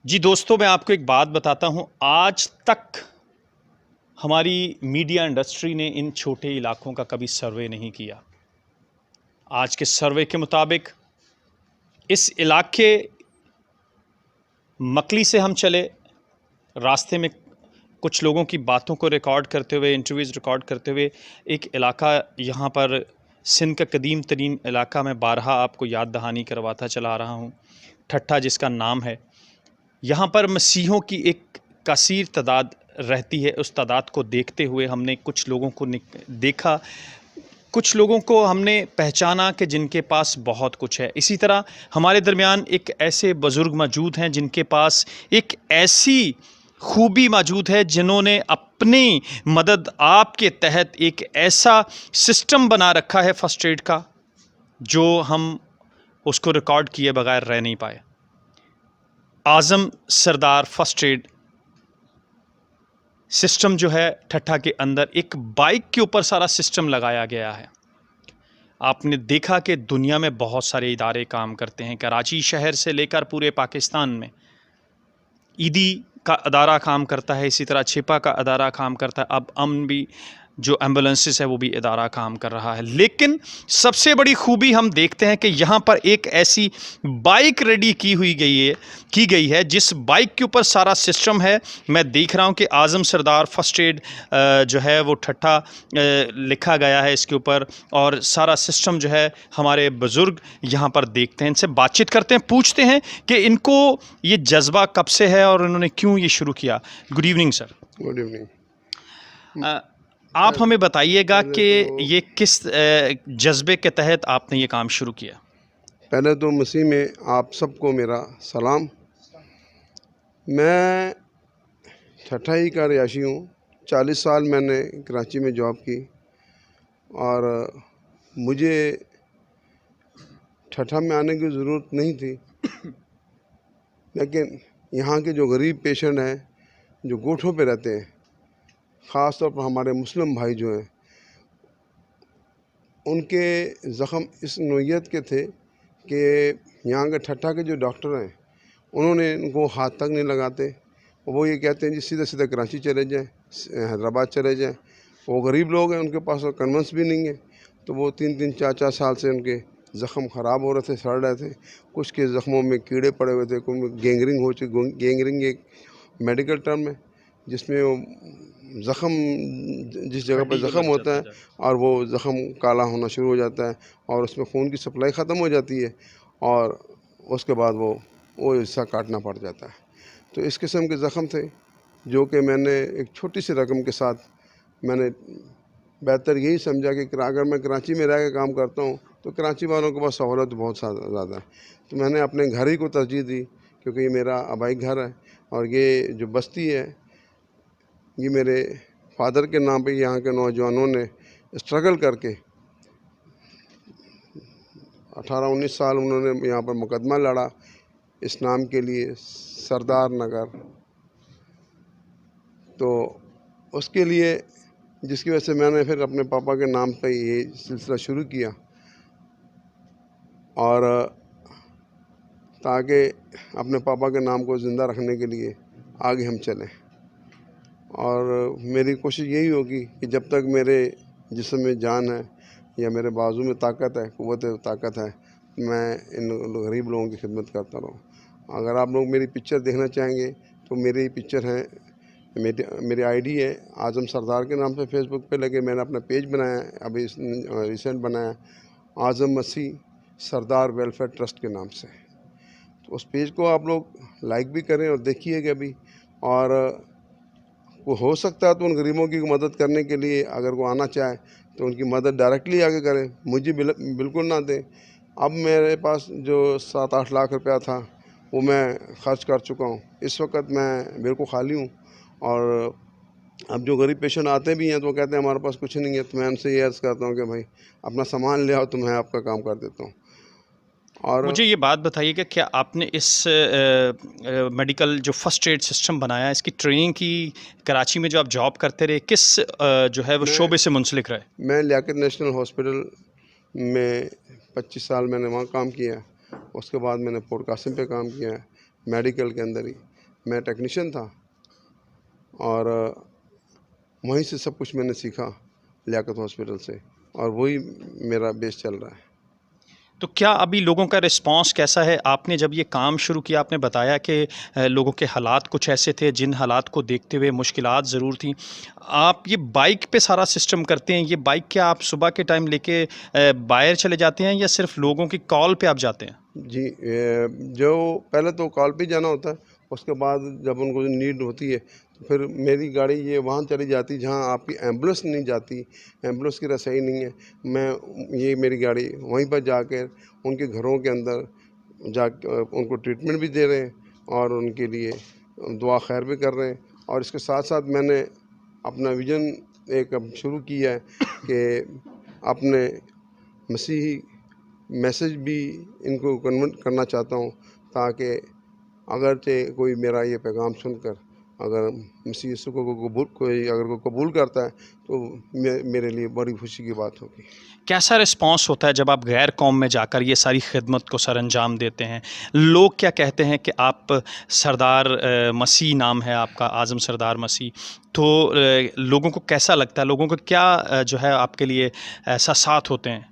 जी दोस्तों, मैं आपको एक बात बताता हूँ। आज तक हमारी मीडिया इंडस्ट्री ने इन छोटे इलाकों का कभी सर्वे नहीं किया। आज के सर्वे के मुताबिक इस इलाके मकली से हम चले, रास्ते में कुछ लोगों की बातों को रिकॉर्ड करते हुए, इंटरव्यूज़ रिकॉर्ड करते हुए, एक इलाका यहाँ पर सिंध का कदीम तरीन इलाका मैं बारहा आपको याद दहानी करवाता चला आ रहा हूँ। ठट्ठा जिसका नाम है, यहाँ पर मसीहों की एक कसीर तादाद रहती है। उस तादाद को देखते हुए हमने कुछ लोगों को देखा, कुछ लोगों को हमने पहचाना कि जिनके पास बहुत कुछ है। इसी तरह हमारे दरमियान एक ऐसे बुज़ुर्ग मौजूद हैं जिनके पास एक ऐसी खूबी मौजूद है, जिन्होंने अपनी मदद आपके तहत एक ऐसा सिस्टम बना रखा है फ़र्स्ट एड का, जो हम उसको रिकॉर्ड किए बगैर रह नहीं पाए। आज़म सरदार फ़र्स्ट एड सिस्टम जो है ठट्ठा के अंदर एक बाइक के ऊपर सारा सिस्टम लगाया गया है। आपने देखा कि दुनिया में बहुत सारे इदारे काम करते हैं, कराची शहर से लेकर पूरे पाकिस्तान में। ईदी का अदारा काम करता है, इसी तरह छिपा का अदारा काम करता है, अब अमन भी जो एम्बुलेंसेस है वो भी इदारा काम कर रहा है। लेकिन सबसे बड़ी खूबी हम देखते हैं कि यहाँ पर एक ऐसी बाइक रेडी की गई है जिस बाइक के ऊपर सारा सिस्टम है। मैं देख रहा हूँ कि आज़म सरदार फ़र्स्ट एड जो है वो ठट्ठा लिखा गया है इसके ऊपर, और सारा सिस्टम जो है हमारे बुज़ुर्ग यहाँ पर देखते हैं, इनसे बातचीत करते हैं, पूछते हैं कि इनको ये जज्बा कब से है और इन्होंने क्यों ये शुरू किया। Good evening sir. Good evening. आप हमें बताइएगा कि तो ये किस जज्बे के तहत आपने ये काम शुरू किया। पहले तो मसीह में आप सबको मेरा सलाम। मैं ठट्ठा ही का रिहायशी हूँ। 40 साल मैंने कराची में जॉब की और मुझे ठट्ठा में आने की ज़रूरत नहीं थी, लेकिन यहाँ के जो गरीब पेशेंट हैं, जो गोठों पे रहते हैं, ख़ास तौर पर हमारे मुस्लिम भाई जो हैं, उनके ज़ख़म इस नोयत के थे कि यहाँ के ठट्ठा के जो डॉक्टर हैं उन्होंने इनको हाथ तक नहीं लगाते। वो ये कहते हैं जी सीधे सीधे कराची चले जाएं, हैदराबाद चले जाएं। वो गरीब लोग हैं, उनके पास तो कन्वेंस भी नहीं है। तो वो 3-3, 4-4 साल से उनके ज़ख़म ख़राब हो रहे थे, सड़ रहे थे। कुछ के ज़ख़मों में कीड़े पड़े हुए थे, कुछ में गैंग्रीन हो चुकी। गैंग्रीन एक मेडिकल टर्म है जिसमें वो ज़ख़म, जिस जगह पर ज़ख़म होता है और वो ज़ख़म काला होना शुरू हो जाता है और उसमें खून की सप्लाई ख़त्म हो जाती है और उसके बाद वो हिस्सा काटना पड़ जाता है। तो इस किस्म के ज़ख़म थे जो कि मैंने एक छोटी सी रकम के साथ मैंने बेहतर यही समझा कि अगर मैं कराची में रह के काम करता हूँ तो कराची वालों के पास सहूलत बहुत ज़्यादा है, तो मैंने अपने घर ही को तरजीह दी, क्योंकि ये मेरा आबाई घर है और ये जो बस्ती है ये मेरे फादर के नाम पे यहाँ के नौजवानों ने स्ट्रगल करके 18-19 साल उन्होंने यहाँ पर मुकदमा लड़ा इस नाम के लिए, सरदार नगर। तो उसके लिए जिसकी वजह से मैंने फिर अपने पापा के नाम पे ये सिलसिला शुरू किया और ताकि अपने पापा के नाम को ज़िंदा रखने के लिए आगे हम चलें। और मेरी कोशिश यही होगी कि जब तक मेरे जिस्म में जान है या मेरे बाजू में ताकत है, क़ुव्वत ताकत है, मैं इन गरीब लोगों की खिदमत करता रहूँ। अगर आप लोग मेरी पिक्चर देखना चाहेंगे तो मेरी पिक्चर है, मेरी आईडी है आज़म सरदार के नाम से फेसबुक पे, लेके मैंने अपना पेज बनाया है, अभी रिसेंट बनाया, आज़म मसीह सरदार वेलफेयर ट्रस्ट के नाम से। तो उस पेज को आप लोग लाइक भी करें और देखिएगा भी, और वो हो सकता है तो उन गरीबों की मदद करने के लिए अगर वो आना चाहे तो उनकी मदद डायरेक्टली आगे करें, मुझे बिल्कुल ना दें। अब मेरे पास जो 7-8 लाख रुपया था वो मैं ख़र्च कर चुका हूँ। इस वक्त मैं बिल्कुल खाली हूँ और अब जो गरीब पेशेंट आते भी हैं तो वो कहते हैं हमारे पास कुछ नहीं है, तो मैं उनसे ये अर्ज़ करता हूँ कि भाई अपना सामान ले आओ तो मैं आपका काम कर देता हूँ। और मुझे ये बात बताइए कि क्या आपने इस मेडिकल जो फ़र्स्ट एड सिस्टम बनाया, इसकी ट्रेनिंग की कराची में जो आप जॉब करते रहे, किस जो है वो शोबे से मुंसलिक रहे? मैं लियाकत नेशनल हॉस्पिटल में 25 साल मैंने वहाँ काम किया। उसके बाद मैंने पोर्ट कासिम पे काम किया है। मेडिकल के अंदर ही। मैं टेक्नीशियन था और वहीं से सब कुछ मैंने सीखा, लियाकत हॉस्पिटल से, और वही मेरा बेस चल रहा है। तो क्या अभी लोगों का रिस्पांस कैसा है? आपने जब ये काम शुरू किया, आपने बताया कि लोगों के हालात कुछ ऐसे थे जिन हालात को देखते हुए मुश्किलात ज़रूर थी। आप ये बाइक पे सारा सिस्टम करते हैं, ये बाइक क्या आप सुबह के टाइम लेके बाहर चले जाते हैं या सिर्फ लोगों की कॉल पे आप जाते हैं? जी, जो पहले तो कॉल पे जाना होता है, उसके बाद जब उनको नीड होती है तो फिर मेरी गाड़ी ये वहाँ चली जाती है जहाँ आपकी एम्बुलेंस नहीं जाती, एम्बुलेंस की रसाई नहीं है। मैं ये मेरी गाड़ी वहीं पर जाकर उनके घरों के अंदर जा उनको ट्रीटमेंट भी दे रहे हैं और उनके लिए दुआ खैर भी कर रहे हैं। और इसके साथ साथ मैंने अपना विज़न एक अब शुरू किया है कि अपने मसीही मैसेज भी इनको कन्वर्ट करना चाहता हूँ, ताकि अगरचे कोई मेरा ये पैगाम सुनकर अगर मसीह यीशु को कोई अगर को कबूल करता है तो मेरे लिए बड़ी खुशी की बात होगी। कैसा रिस्पांस होता है जब आप गैर कौम में जाकर ये सारी खिदमत को सरअंजाम देते हैं? लोग क्या कहते हैं कि आप सरदार मसीह नाम है आपका, आज़म सरदार मसीह, तो लोगों को कैसा लगता है? लोगों को क्या जो है आपके लिए एहसासात होते हैं?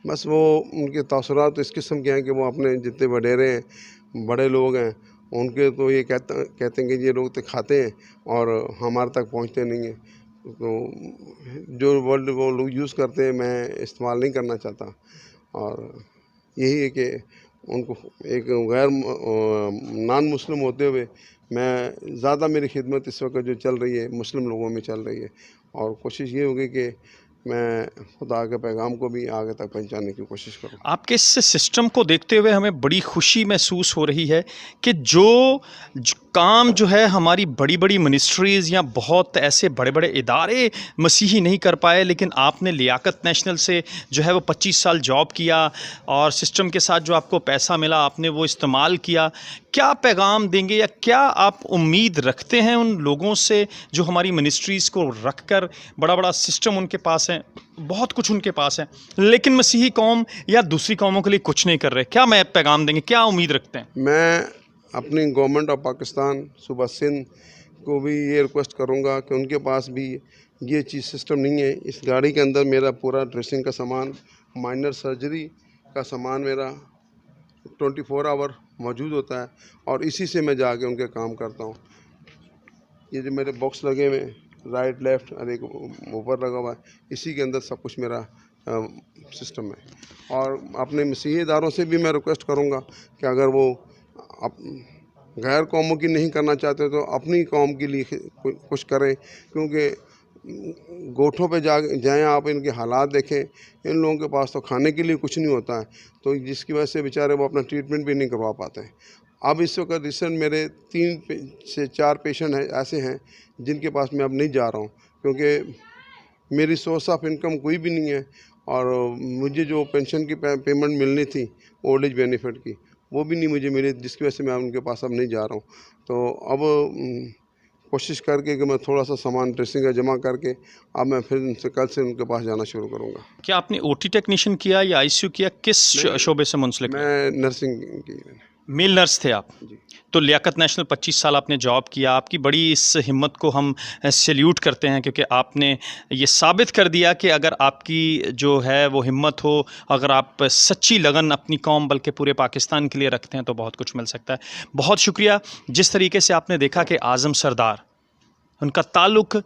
बस वो उनके तासुरात इस किस्म के हैं कि वो अपने जितने वडेरे हैं, बड़े लोग हैं, उनके तो ये कहते हैं कि ये लोग तो खाते हैं और हमारे तक पहुंचते नहीं हैं। तो जो वर्ड वो लोग यूज़ करते हैं मैं इस्तेमाल नहीं करना चाहता, और यही है कि उनको एक गैर नॉन मुस्लिम होते हुए मैं ज़्यादा मेरी खिदमत इस वक्त जो चल रही है मुस्लिम लोगों में चल रही है, और कोशिश ये होगी कि मैं खुदा के पैगाम को भी आगे तक पहुंचाने की कोशिश करूँ। आपके इस सिस्टम को देखते हुए हमें बड़ी खुशी महसूस हो रही है कि जो काम जो है हमारी बड़ी-बड़ी मिनिस्ट्रीज़ या बहुत ऐसे बड़े-बड़े इदारे मसीही नहीं कर पाए, लेकिन आपने लियाकत नेशनल से जो है वो 25 साल जॉब किया और सिस्टम के साथ जो आपको पैसा मिला आपने वो इस्तेमाल किया। क्या पैगाम देंगे या क्या आप उम्मीद रखते हैं उन लोगों से जो हमारी मिनिस्ट्रीज़ को रखकर बड़ा-बड़ा सिस्टम उनके पास है, बहुत कुछ उनके पास है, लेकिन मसीही कौम या दूसरी कौमों के लिए कुछ नहीं कर रहे? क्या मैं पैगाम देंगे? क्या उम्मीद रखते हैं? मैं अपनी गवर्नमेंट ऑफ पाकिस्तान सूबा सिंध को भी ये रिक्वेस्ट करूँगा कि उनके पास भी ये चीज़ सिस्टम नहीं है। इस गाड़ी के अंदर मेरा पूरा ड्रेसिंग का सामान, माइनर सर्जरी का सामान मेरा 24 आवर मौजूद होता है, और इसी से मैं जाके उनके काम करता हूँ। ये जो मेरे बॉक्स लगे हुए हैं, राइट लेफ़्ट और एक ऊपर लगा हुआ है, इसी के अंदर सब कुछ मेरा सिस्टम है। और अपने मसीही इदारों से भी मैं रिक्वेस्ट करूँगा कि अगर वो गैर कौमों की नहीं करना चाहते तो अपनी कौम के लिए कुछ करें, क्योंकि गोठों पे जाएं आप, इनके हालात देखें। इन लोगों के पास तो खाने के लिए कुछ नहीं होता है, तो जिसकी वजह से बेचारे वो अपना ट्रीटमेंट भी नहीं करवा पाते हैं। अब इस वक्त रिसेंट मेरे 3 से 4 पेशेंट हैं ऐसे हैं जिनके पास मैं अब नहीं जा रहा हूँ, क्योंकि मेरी सोर्स ऑफ इनकम कोई भी नहीं है, और मुझे जो पेंशन की पेमेंट मिलनी थी ओल्ड एज बेनिफिट की, वो भी नहीं मुझे मिली, जिसकी वजह से मैं उनके पास अब नहीं जा रहा हूँ। तो अब कोशिश करके कि मैं थोड़ा सा सामान ड्रेसिंग का जमा करके अब मैं फिर उनसे कल से उनके पास जाना शुरू करूँगा। क्या आपने ओटी टेक्नीशियन किया या आईसीयू किया? किस शोबे से मुंसलिक रहे? मैं नर्सिंग की। मेल नर्स थे आप। जी। तो लियाकत नेशनल 25 साल आपने जॉब किया। आपकी बड़ी इस हिम्मत को हम सैल्यूट करते हैं, क्योंकि आपने ये साबित कर दिया कि अगर आपकी जो है वो हिम्मत हो, अगर आप सच्ची लगन अपनी कौम बल्कि पूरे पाकिस्तान के लिए रखते हैं तो बहुत कुछ मिल सकता है। बहुत शुक्रिया। जिस तरीके से आपने देखा कि आज़म सरदार, उनका ताल्लुक़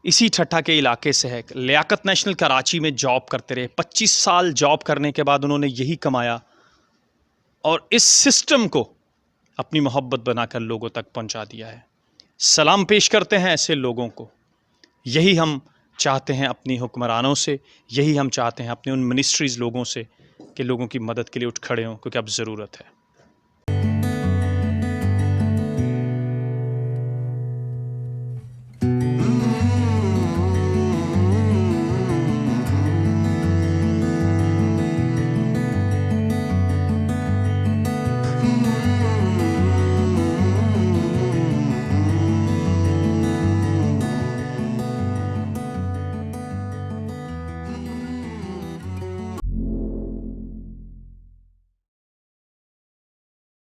इसी ठट्ठा के इलाके से है। लियाकत नेशनल कराची में जॉब करते रहे। 25 साल जॉब करने के बाद उन्होंने यही कमाया और इस सिस्टम को अपनी मोहब्बत बनाकर लोगों तक पहुंचा दिया है। सलाम पेश करते हैं ऐसे लोगों को। यही हम चाहते हैं अपनी हुक्मरानों से, यही हम चाहते हैं अपने उन मिनिस्ट्रीज़ लोगों से कि लोगों की मदद के लिए उठ खड़े हों, क्योंकि अब ज़रूरत है।